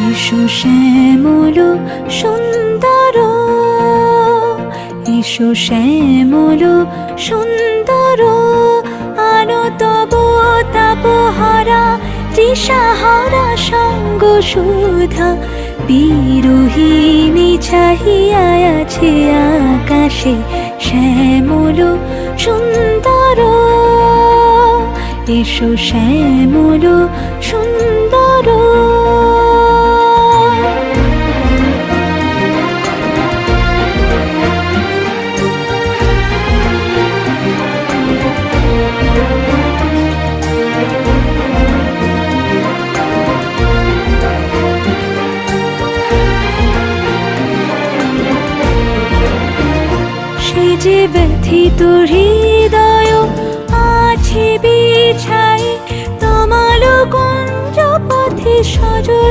এসো শ্যামল সুন্দর, এসো শ্যামল সুন্দর, আনো তব তাপহারা তৃষাহারা সঙ্গ সুধা। বিরোহিণী চাহিয়া আছে আকাশে শ্যামল সুন্দর, এসো শ্যামল সুন্দর। সে যে ব্যথিত হৃদয় আছে বিছাই, তমাল কুঞ্জ পথে সজল